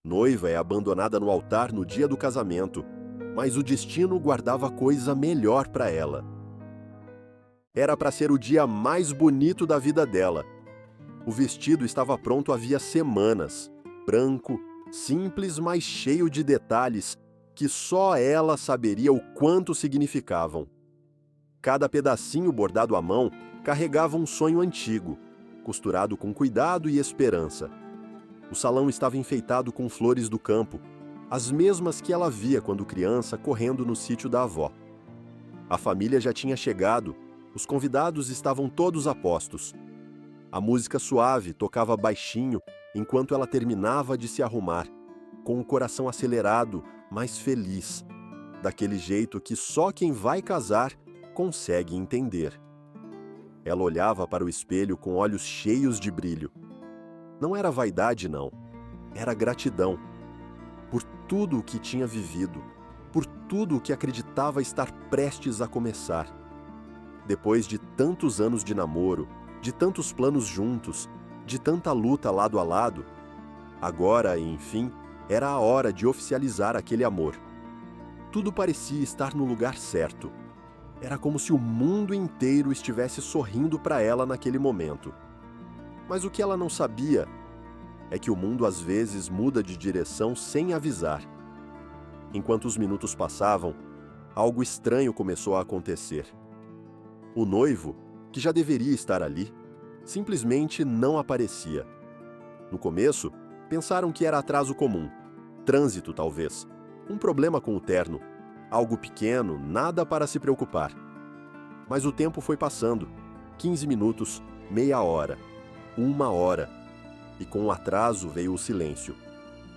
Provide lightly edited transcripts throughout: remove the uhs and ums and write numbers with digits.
Noiva é abandonada no altar no dia do casamento, mas o destino guardava coisa melhor para ela. Era para ser o dia mais bonito da vida dela. O vestido estava pronto havia semanas, branco, simples, mas cheio de detalhes que só ela saberia o quanto significavam. Cada pedacinho bordado à mão carregava um sonho antigo, costurado com cuidado e esperança. O salão estava enfeitado com flores do campo, as mesmas que ela via quando criança correndo no sítio da avó. A família já tinha chegado, os convidados estavam todos a postos. A música suave tocava baixinho enquanto ela terminava de se arrumar, com o coração acelerado, mas feliz, daquele jeito que só quem vai casar consegue entender. Ela olhava para o espelho com olhos cheios de brilho. Não era vaidade, não. Era gratidão. Por tudo o que tinha vivido, por tudo o que acreditava estar prestes a começar. Depois de tantos anos de namoro, de tantos planos juntos, de tanta luta lado a lado, agora, enfim, era a hora de oficializar aquele amor. Tudo parecia estar no lugar certo. Era como se o mundo inteiro estivesse sorrindo para ela naquele momento. Mas o que ela não sabia é que o mundo às vezes muda de direção sem avisar. Enquanto os minutos passavam, algo estranho começou a acontecer. O noivo, que já deveria estar ali, simplesmente não aparecia. No começo, pensaram que era atraso comum, trânsito talvez, um problema com o terno, algo pequeno, nada para se preocupar. Mas o tempo foi passando, 15 minutos, meia hora, 1 hora, e com o atraso veio o silêncio.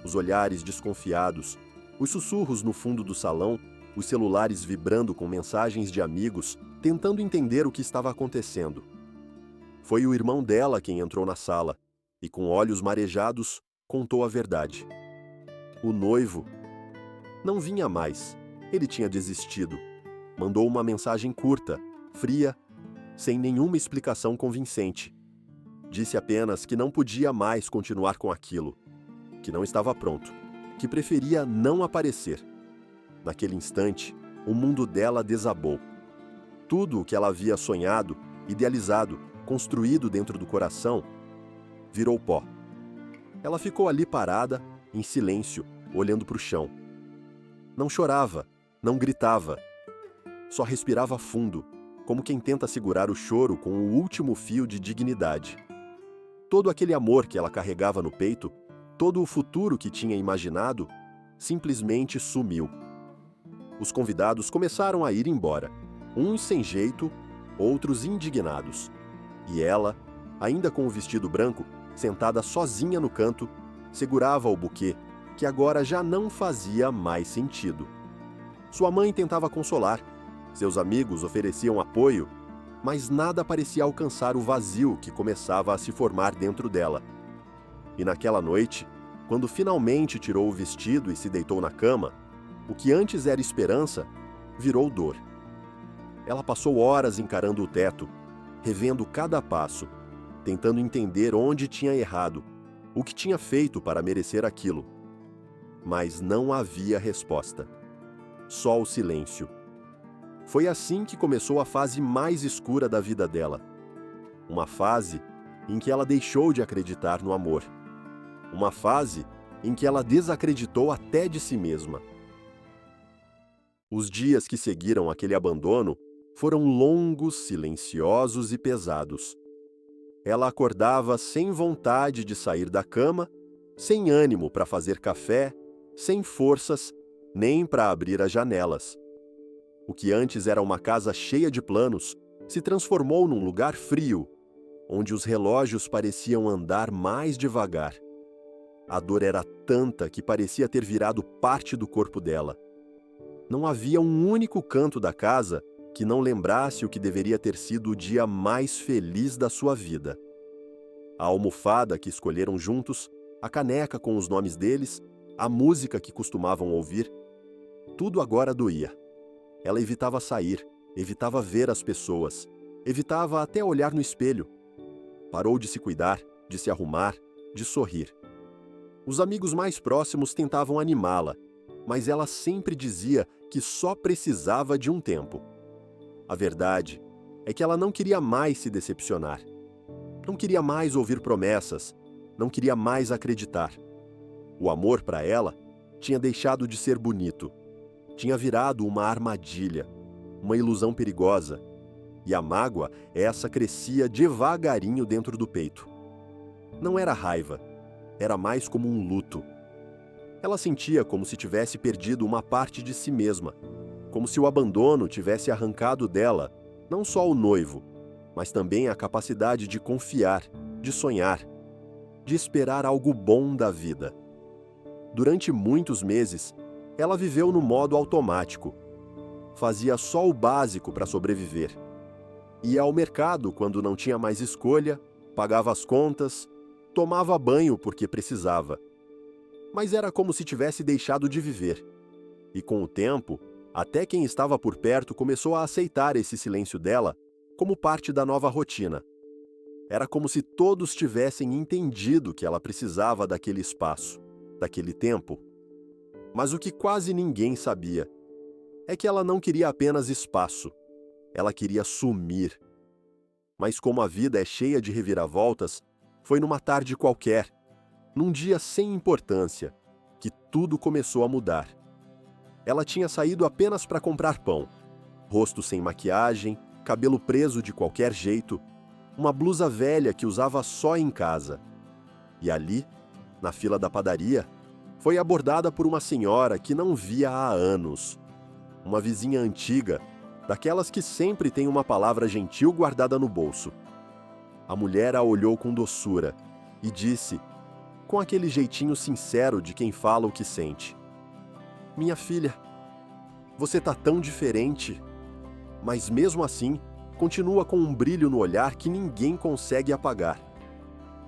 Os olhares desconfiados, os sussurros no fundo do salão, os celulares vibrando com mensagens de amigos, tentando entender o que estava acontecendo. Foi o irmão dela quem entrou na sala e, com olhos marejados, contou a verdade. O noivo não vinha mais. Ele tinha desistido. Mandou uma mensagem curta, fria, sem nenhuma explicação convincente. Disse apenas que não podia mais continuar com aquilo, que não estava pronto, que preferia não aparecer. Naquele instante, o mundo dela desabou. Tudo o que ela havia sonhado, idealizado, construído dentro do coração, virou pó. Ela ficou ali parada, em silêncio, olhando para o chão. Não chorava, não gritava. Só respirava fundo, como quem tenta segurar o choro com o último fio de dignidade. Todo aquele amor que ela carregava no peito, todo o futuro que tinha imaginado, simplesmente sumiu. Os convidados começaram a ir embora, uns sem jeito, outros indignados. E ela, ainda com o vestido branco, sentada sozinha no canto, segurava o buquê, que agora já não fazia mais sentido. Sua mãe tentava consolar, seus amigos ofereciam apoio, mas nada parecia alcançar o vazio que começava a se formar dentro dela. E naquela noite, quando finalmente tirou o vestido e se deitou na cama, o que antes era esperança, virou dor. Ela passou horas encarando o teto, revendo cada passo, tentando entender onde tinha errado, o que tinha feito para merecer aquilo. Mas não havia resposta. Só o silêncio. Foi assim que começou a fase mais escura da vida dela. Uma fase em que ela deixou de acreditar no amor. Uma fase em que ela desacreditou até de si mesma. Os dias que seguiram aquele abandono foram longos, silenciosos e pesados. Ela acordava sem vontade de sair da cama, sem ânimo para fazer café, sem forças, nem para abrir as janelas. O que antes era uma casa cheia de planos se transformou num lugar frio, onde os relógios pareciam andar mais devagar. A dor era tanta que parecia ter virado parte do corpo dela. Não havia um único canto da casa que não lembrasse o que deveria ter sido o dia mais feliz da sua vida. A almofada que escolheram juntos, a caneca com os nomes deles, a música que costumavam ouvir, tudo agora doía. Ela evitava sair, evitava ver as pessoas, evitava até olhar no espelho. Parou de se cuidar, de se arrumar, de sorrir. Os amigos mais próximos tentavam animá-la, mas ela sempre dizia que só precisava de um tempo. A verdade é que ela não queria mais se decepcionar. Não queria mais ouvir promessas, não queria mais acreditar. O amor para ela tinha deixado de ser bonito. Tinha virado uma armadilha, uma ilusão perigosa. E a mágoa, essa crescia devagarinho dentro do peito. Não era raiva, era mais como um luto. Ela sentia como se tivesse perdido uma parte de si mesma, como se o abandono tivesse arrancado dela não só o noivo, mas também a capacidade de confiar, de sonhar, de esperar algo bom da vida. Durante muitos meses, ela viveu no modo automático. Fazia só o básico para sobreviver. Ia ao mercado quando não tinha mais escolha, pagava as contas, tomava banho porque precisava. Mas era como se tivesse deixado de viver. E com o tempo, até quem estava por perto começou a aceitar esse silêncio dela como parte da nova rotina. Era como se todos tivessem entendido que ela precisava daquele espaço, daquele tempo. Mas o que quase ninguém sabia é que ela não queria apenas espaço, ela queria sumir. Mas como a vida é cheia de reviravoltas, foi numa tarde qualquer, num dia sem importância, que tudo começou a mudar. Ela tinha saído apenas para comprar pão, rosto sem maquiagem, cabelo preso de qualquer jeito, uma blusa velha que usava só em casa. E ali, na fila da padaria, foi abordada por uma senhora que não via há anos. Uma vizinha antiga, daquelas que sempre tem uma palavra gentil guardada no bolso. A mulher a olhou com doçura e disse, com aquele jeitinho sincero de quem fala o que sente: "Minha filha, você tá tão diferente, mas mesmo assim, continua com um brilho no olhar que ninguém consegue apagar."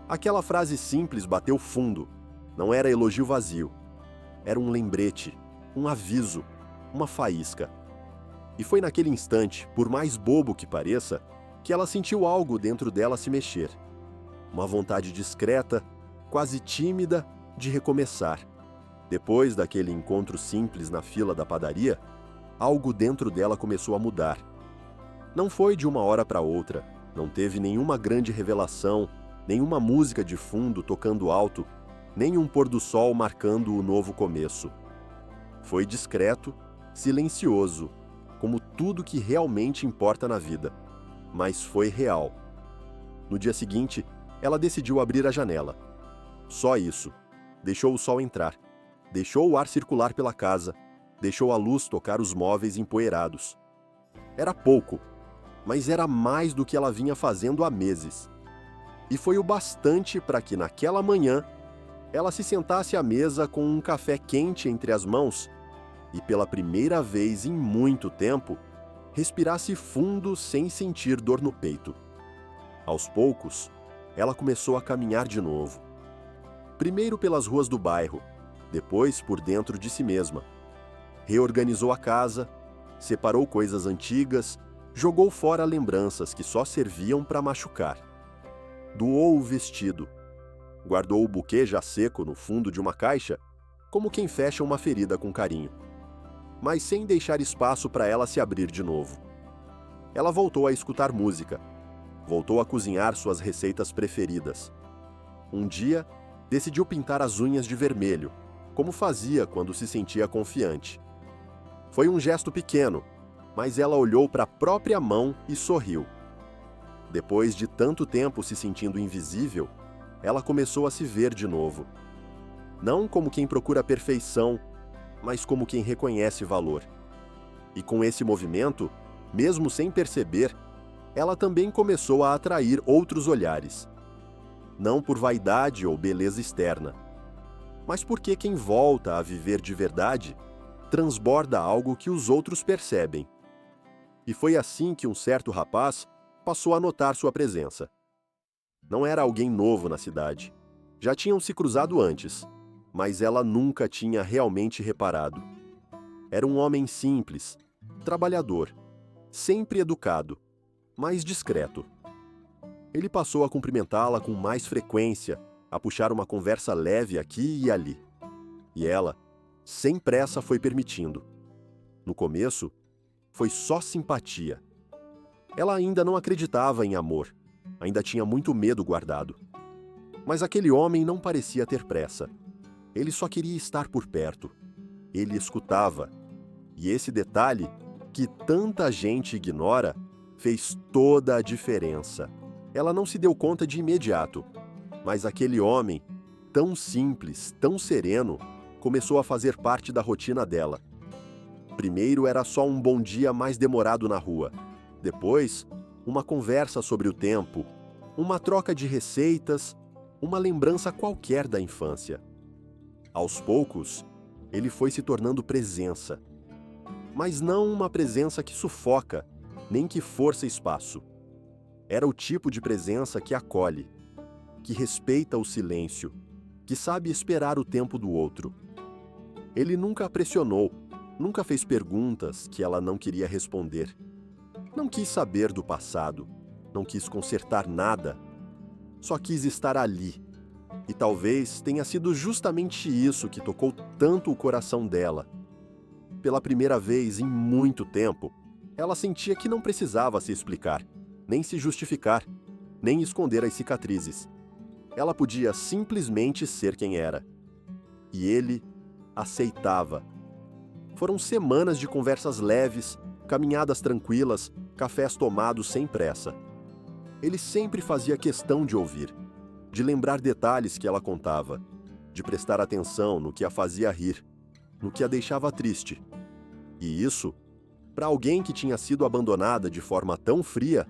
Aquela frase simples bateu fundo. Não era elogio vazio. Era um lembrete, um aviso, uma faísca. E foi naquele instante, por mais bobo que pareça, que ela sentiu algo dentro dela se mexer. Uma vontade discreta, quase tímida, de recomeçar. Depois daquele encontro simples na fila da padaria, algo dentro dela começou a mudar. Não foi de uma hora para outra, não teve nenhuma grande revelação, nenhuma música de fundo tocando alto, nem um pôr do sol marcando o novo começo. Foi discreto, silencioso, como tudo que realmente importa na vida. Mas foi real. No dia seguinte, ela decidiu abrir a janela. Só isso. Deixou o sol entrar. Deixou o ar circular pela casa, deixou a luz tocar os móveis empoeirados. Era pouco, mas era mais do que ela vinha fazendo há meses. E foi o bastante para que naquela manhã ela se sentasse à mesa com um café quente entre as mãos e pela primeira vez em muito tempo, respirasse fundo sem sentir dor no peito. Aos poucos, ela começou a caminhar de novo. Primeiro pelas ruas do bairro, depois por dentro de si mesma. Reorganizou a casa, separou coisas antigas, jogou fora lembranças que só serviam para machucar. Doou o vestido. Guardou o buquê já seco no fundo de uma caixa, como quem fecha uma ferida com carinho. Mas sem deixar espaço para ela se abrir de novo. Ela voltou a escutar música. Voltou a cozinhar suas receitas preferidas. Um dia, decidiu pintar as unhas de vermelho, como fazia quando se sentia confiante. Foi um gesto pequeno, mas ela olhou para a própria mão e sorriu. Depois de tanto tempo se sentindo invisível, ela começou a se ver de novo. Não como quem procura a perfeição, mas como quem reconhece valor. E com esse movimento, mesmo sem perceber, ela também começou a atrair outros olhares. Não por vaidade ou beleza externa, mas porque quem volta a viver de verdade transborda algo que os outros percebem. E foi assim que um certo rapaz passou a notar sua presença. Não era alguém novo na cidade. Já tinham se cruzado antes, mas ela nunca tinha realmente reparado. Era um homem simples, trabalhador, sempre educado, mas discreto. Ele passou a cumprimentá-la com mais frequência, a puxar uma conversa leve aqui e ali. E ela, sem pressa, foi permitindo. No começo, foi só simpatia. Ela ainda não acreditava em amor, ainda tinha muito medo guardado. Mas aquele homem não parecia ter pressa. Ele só queria estar por perto. Ele escutava. E esse detalhe, que tanta gente ignora, fez toda a diferença. Ela não se deu conta de imediato, mas aquele homem, tão simples, tão sereno, começou a fazer parte da rotina dela. Primeiro era só um bom dia mais demorado na rua. Depois, uma conversa sobre o tempo, uma troca de receitas, uma lembrança qualquer da infância. Aos poucos, ele foi se tornando presença. Mas não uma presença que sufoca, nem que força espaço. Era o tipo de presença que acolhe, que respeita o silêncio, que sabe esperar o tempo do outro. Ele nunca a pressionou, nunca fez perguntas que ela não queria responder. Não quis saber do passado, não quis consertar nada. Só quis estar ali. E talvez tenha sido justamente isso que tocou tanto o coração dela. Pela primeira vez em muito tempo, ela sentia que não precisava se explicar, nem se justificar, nem esconder as cicatrizes. Ela podia simplesmente ser quem era. E ele aceitava. Foram semanas de conversas leves, caminhadas tranquilas, cafés tomados sem pressa. Ele sempre fazia questão de ouvir, de lembrar detalhes que ela contava, de prestar atenção no que a fazia rir, no que a deixava triste. E isso, para alguém que tinha sido abandonada de forma tão fria,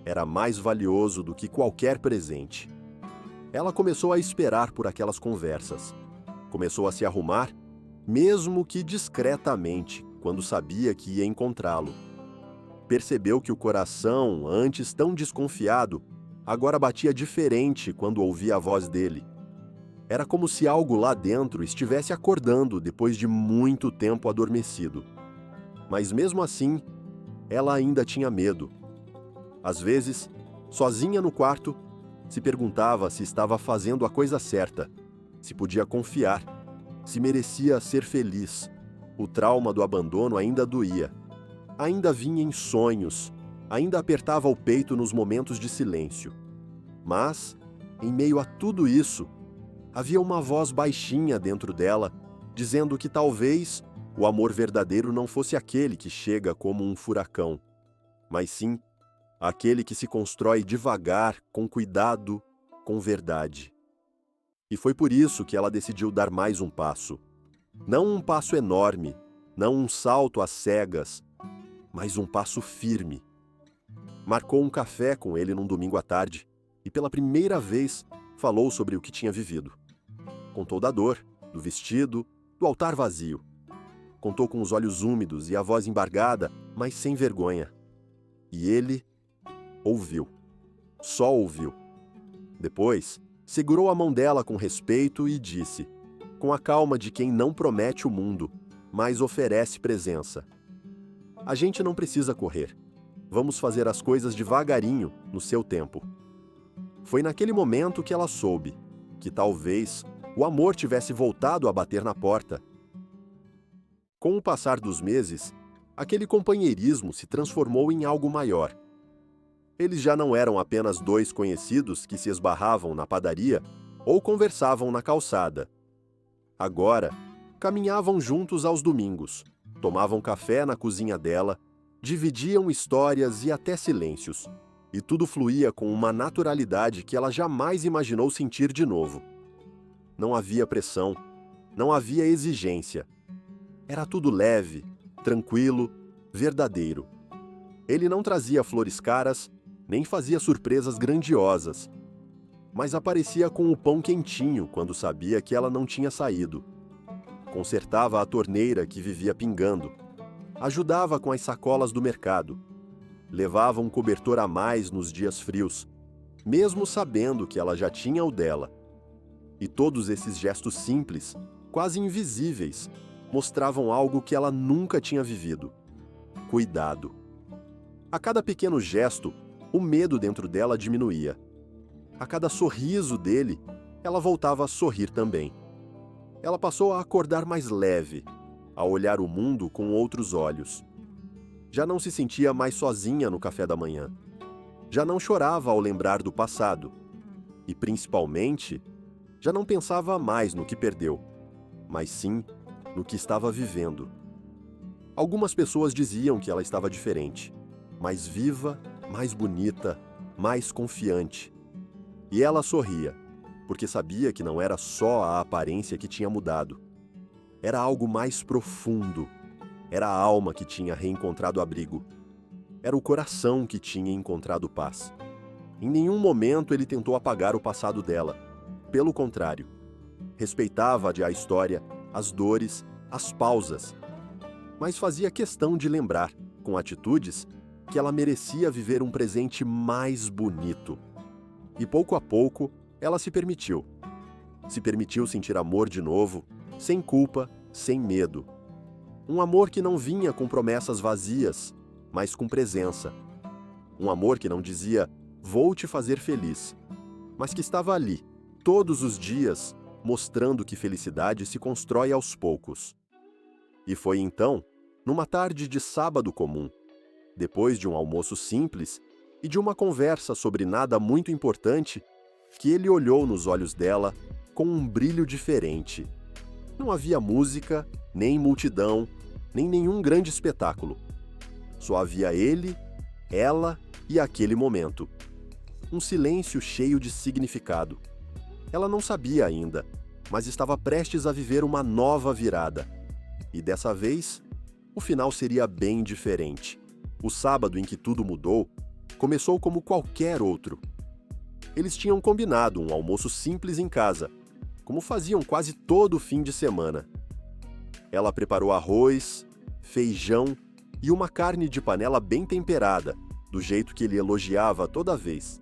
era mais valioso do que qualquer presente. Ela começou a esperar por aquelas conversas. Começou a se arrumar, mesmo que discretamente, quando sabia que ia encontrá-lo. Percebeu que o coração, antes tão desconfiado, agora batia diferente quando ouvia a voz dele. Era como se algo lá dentro estivesse acordando depois de muito tempo adormecido. Mas mesmo assim, ela ainda tinha medo. Às vezes, sozinha no quarto, se perguntava se estava fazendo a coisa certa, se podia confiar, se merecia ser feliz. O trauma do abandono ainda doía. Ainda vinha em sonhos, ainda apertava o peito nos momentos de silêncio. Mas, em meio a tudo isso, havia uma voz baixinha dentro dela, dizendo que talvez o amor verdadeiro não fosse aquele que chega como um furacão, mas sim aquele que se constrói devagar, com cuidado, com verdade. E foi por isso que ela decidiu dar mais um passo. Não um passo enorme, não um salto às cegas, mas um passo firme. Marcou um café com ele num domingo à tarde e pela primeira vez falou sobre o que tinha vivido. Contou da dor, do vestido, do altar vazio. Contou com os olhos úmidos e a voz embargada, mas sem vergonha. E ele ouviu. Só ouviu. Depois, segurou a mão dela com respeito e disse, com a calma de quem não promete o mundo, mas oferece presença: a gente não precisa correr. Vamos fazer as coisas devagarinho, no seu tempo. Foi naquele momento que ela soube que talvez o amor tivesse voltado a bater na porta. Com o passar dos meses, aquele companheirismo se transformou em algo maior. Eles já não eram apenas dois conhecidos que se esbarravam na padaria ou conversavam na calçada. Agora, caminhavam juntos aos domingos, tomavam café na cozinha dela, dividiam histórias e até silêncios, e tudo fluía com uma naturalidade que ela jamais imaginou sentir de novo. Não havia pressão, não havia exigência. Era tudo leve, tranquilo, verdadeiro. Ele não trazia flores caras, nem fazia surpresas grandiosas, mas aparecia com o pão quentinho quando sabia que ela não tinha saído. Consertava a torneira que vivia pingando, ajudava com as sacolas do mercado, levava um cobertor a mais nos dias frios, mesmo sabendo que ela já tinha o dela. E todos esses gestos simples, quase invisíveis, mostravam algo que ela nunca tinha vivido: cuidado. A cada pequeno gesto, o medo dentro dela diminuía. A cada sorriso dele, ela voltava a sorrir também. Ela passou a acordar mais leve, a olhar o mundo com outros olhos. Já não se sentia mais sozinha no café da manhã. Já não chorava ao lembrar do passado. E, principalmente, já não pensava mais no que perdeu, mas sim no que estava vivendo. Algumas pessoas diziam que ela estava diferente, mais viva, mais bonita, mais confiante. E ela sorria, porque sabia que não era só a aparência que tinha mudado. Era algo mais profundo. Era a alma que tinha reencontrado abrigo. Era o coração que tinha encontrado paz. Em nenhum momento ele tentou apagar o passado dela. Pelo contrário, respeitava-a a história, as dores, as pausas, mas fazia questão de lembrar, com atitudes, que ela merecia viver um presente mais bonito. E pouco a pouco, ela se permitiu. Se permitiu sentir amor de novo, sem culpa, sem medo. Um amor que não vinha com promessas vazias, mas com presença. Um amor que não dizia, vou te fazer feliz, mas que estava ali, todos os dias, mostrando que felicidade se constrói aos poucos. E foi então, numa tarde de sábado comum, depois de um almoço simples e de uma conversa sobre nada muito importante, que ele olhou nos olhos dela com um brilho diferente. Não havia música, nem multidão, nem nenhum grande espetáculo. Só havia ele, ela e aquele momento. Um silêncio cheio de significado. Ela não sabia ainda, mas estava prestes a viver uma nova virada. E dessa vez, o final seria bem diferente. O sábado em que tudo mudou começou como qualquer outro. Eles tinham combinado um almoço simples em casa, como faziam quase todo fim de semana. Ela preparou arroz, feijão e uma carne de panela bem temperada, do jeito que ele elogiava toda vez.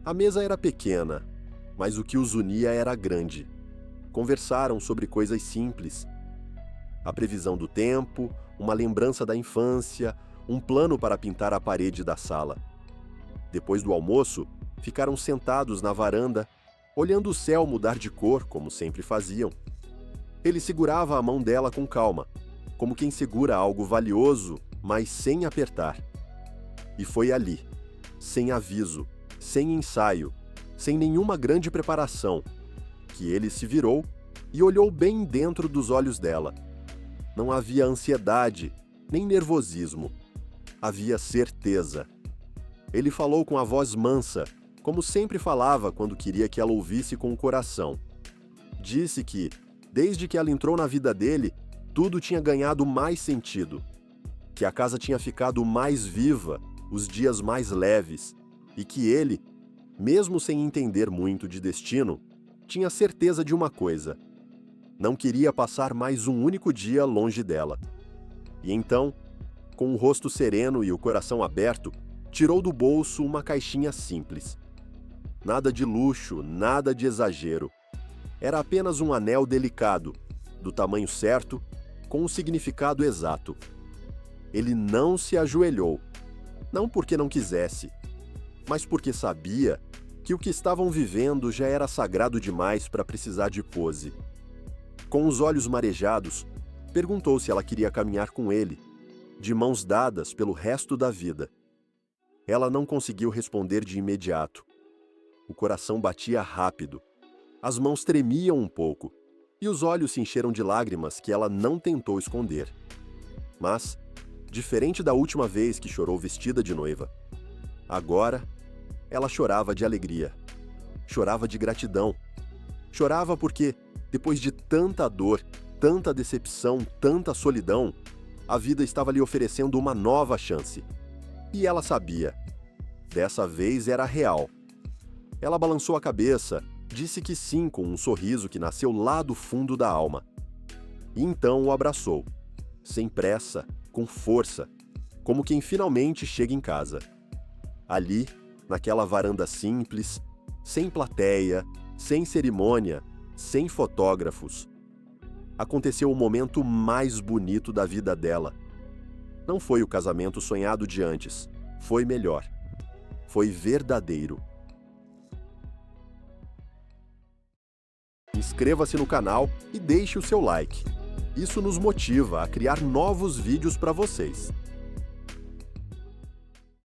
A mesa era pequena, mas o que os unia era grande. Conversaram sobre coisas simples. A previsão do tempo, uma lembrança da infância, um plano para pintar a parede da sala. Depois do almoço, ficaram sentados na varanda, olhando o céu mudar de cor, como sempre faziam. Ele segurava a mão dela com calma, como quem segura algo valioso, mas sem apertar. E foi ali, sem aviso, sem ensaio, sem nenhuma grande preparação, que ele se virou e olhou bem dentro dos olhos dela. Não havia ansiedade, nem nervosismo. Havia certeza. Ele falou com a voz mansa, como sempre falava quando queria que ela ouvisse com o coração. Disse que, desde que ela entrou na vida dele, tudo tinha ganhado mais sentido. Que a casa tinha ficado mais viva, os dias mais leves, e que ele, mesmo sem entender muito de destino, tinha certeza de uma coisa: não queria passar mais um único dia longe dela. E então, com o rosto sereno e o coração aberto, tirou do bolso uma caixinha simples. Nada de luxo, nada de exagero. Era apenas um anel delicado, do tamanho certo, com o significado exato. Ele não se ajoelhou, não porque não quisesse, mas porque sabia que o que estavam vivendo já era sagrado demais para precisar de pose. Com os olhos marejados, perguntou se ela queria caminhar com ele, de mãos dadas pelo resto da vida. Ela não conseguiu responder de imediato. O coração batia rápido, as mãos tremiam um pouco, e os olhos se encheram de lágrimas que ela não tentou esconder. Mas, diferente da última vez que chorou vestida de noiva, agora ela chorava de alegria, chorava de gratidão, chorava porque, depois de tanta dor, tanta decepção, tanta solidão, a vida estava lhe oferecendo uma nova chance. E ela sabia. Dessa vez era real. Ela balançou a cabeça, disse que sim com um sorriso que nasceu lá do fundo da alma. E então o abraçou, sem pressa, com força, como quem finalmente chega em casa. Ali, naquela varanda simples, sem plateia, sem cerimônia, sem fotógrafos, aconteceu o momento mais bonito da vida dela. Não foi o casamento sonhado de antes, foi melhor. Foi verdadeiro. inscreva-se no canal e deixe o seu like. Isso nos motiva a criar novos vídeos para vocês.